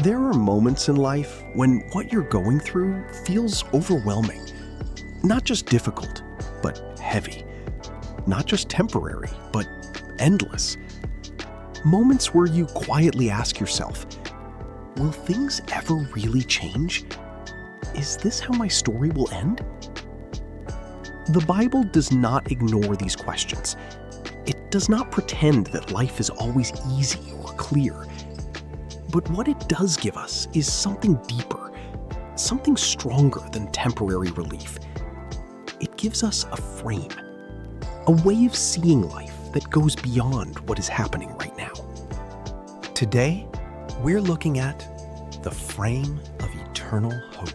There are moments in life when what you're going through feels overwhelming. Not just difficult, but heavy. Not just temporary, but endless. Moments where you quietly ask yourself, will things ever really change? Is this how my story will end? The Bible does not ignore these questions. It does not pretend that life is always easy or clear. But what it does give us is something deeper, something stronger than temporary relief. It gives us a frame, a way of seeing life that goes beyond what is happening right now. Today, we're looking at the frame of eternal hope.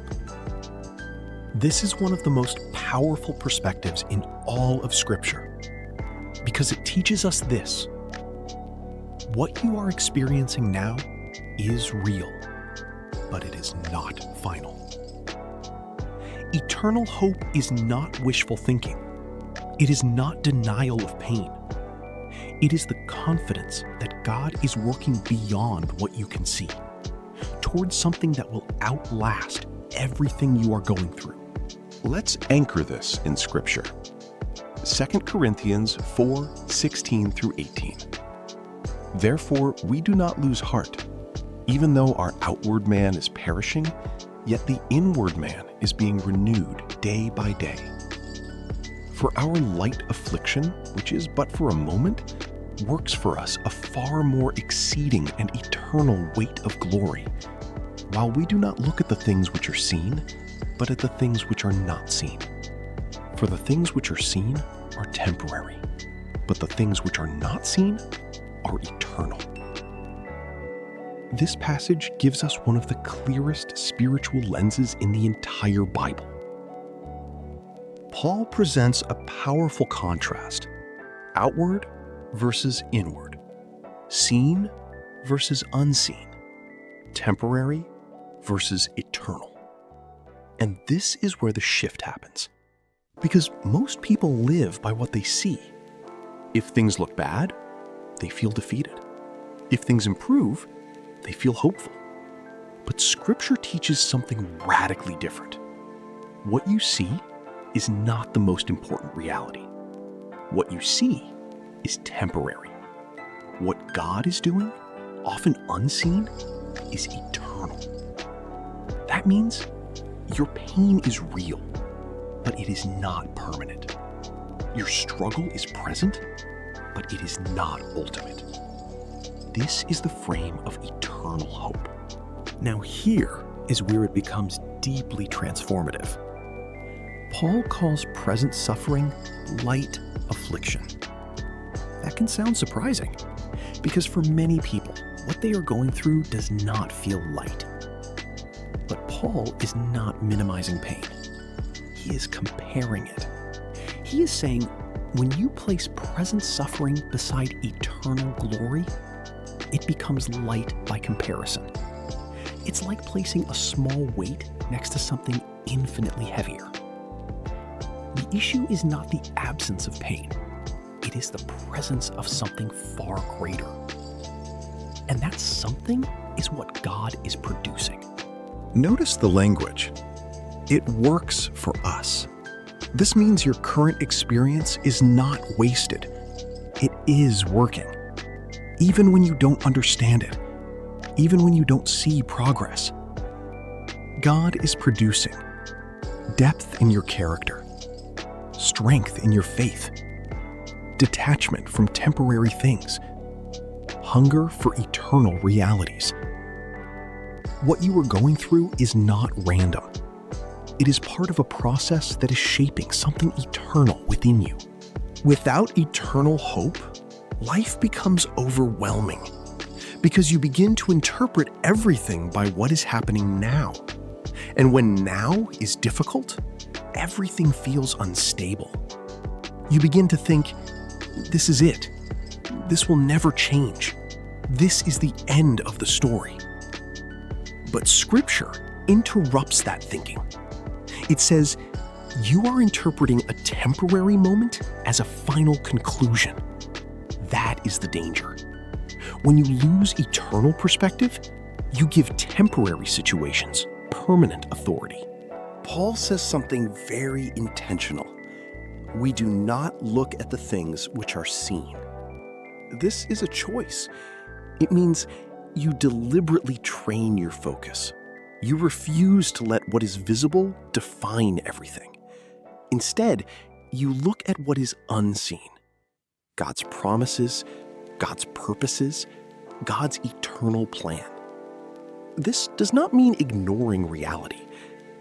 This is one of the most powerful perspectives in all of Scripture because it teaches us this: what you are experiencing now is real, but it is not final. Eternal hope is not wishful thinking. It is not denial of pain. It is the confidence that God is working beyond what you can see, towards something that will outlast everything you are going through. Let's anchor this in Scripture. 2 Corinthians 4:16 through 18. Therefore, we do not lose heart. Even though our outward man is perishing, yet the inward man is being renewed day by day. For our light affliction, which is but for a moment, works for us a far more exceeding and eternal weight of glory, while we do not look at the things which are seen, but at the things which are not seen. For the things which are seen are temporary, but the things which are not seen are eternal. This passage gives us one of the clearest spiritual lenses in the entire Bible. Paul presents a powerful contrast: outward versus inward, seen versus unseen, temporary versus eternal. And this is where the shift happens, because most people live by what they see. If things look bad, they feel defeated. If things improve, they feel hopeful. But Scripture teaches something radically different. What you see is not the most important reality. What you see is temporary. What God is doing, often unseen, is eternal. That means your pain is real, but it is not permanent. Your struggle is present, but it is not ultimate. This is the frame of eternal hope. Now here is where it becomes deeply transformative. Paul calls present suffering light affliction. That can sound surprising, because for many people, what they are going through does not feel light. But Paul is not minimizing pain. He is comparing it. He is saying, when you place present suffering beside eternal glory, it becomes light by comparison. It's like placing a small weight next to something infinitely heavier. The issue is not the absence of pain. It is the presence of something far greater. And that something is what God is producing. Notice the language. It works for us. This means your current experience is not wasted. It is working. Even when you don't understand it, even when you don't see progress. God is producing depth in your character, strength in your faith, detachment from temporary things, hunger for eternal realities. What you are going through is not random. It is part of a process that is shaping something eternal within you. Without eternal hope, life becomes overwhelming because you begin to interpret everything by what is happening now. And when now is difficult, everything feels unstable. You begin to think, this is it. This will never change. This is the end of the story. But Scripture interrupts that thinking. It says, you are interpreting a temporary moment as a final conclusion. That is the danger. When you lose eternal perspective, You give temporary situations permanent authority. Paul says something very intentional. We do not look at the things which are seen. This is a choice. It means you deliberately train your focus. You refuse to let what is visible define everything. Instead, you look at what is unseen. God's promises, God's purposes, God's eternal plan. This does not mean ignoring reality.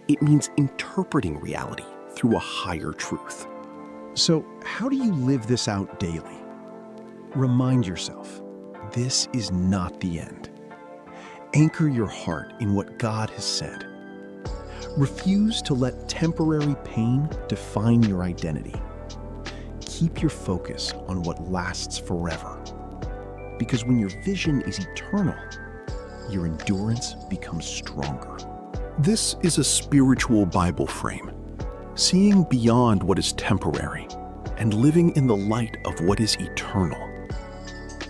It means interpreting reality through a higher truth. So, how do you live this out daily? Remind yourself, this is not the end. Anchor your heart in what God has said. Refuse to let temporary pain define your identity. Keep your focus on what lasts forever. Because when your vision is eternal, your endurance becomes stronger. This is a spiritual Bible frame, seeing beyond what is temporary and living in the light of what is eternal.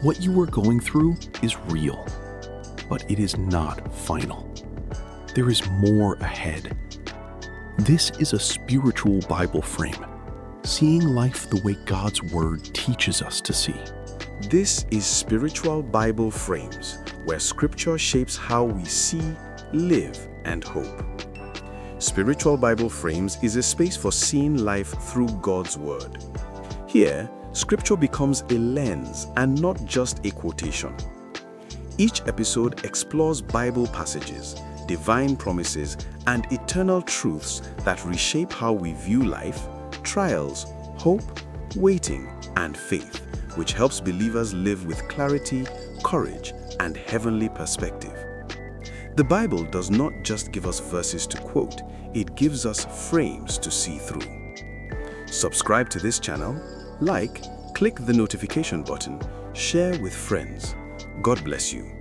What you are going through is real, but it is not final. There is more ahead. This is a spiritual Bible frame, seeing life the way God's Word teaches us to see. This is Spiritual Bible Frames, where Scripture shapes how we see, live, and hope. Spiritual Bible Frames is a space for seeing life through God's Word. Here, Scripture becomes a lens and not just a quotation. Each episode explores Bible passages, divine promises, and eternal truths that reshape how we view life, trials, hope, waiting, and faith, which helps believers live with clarity, courage, and heavenly perspective. The Bible does not just give us verses to quote, it gives us frames to see through. Subscribe to this channel, click the notification button, share with friends. God bless you.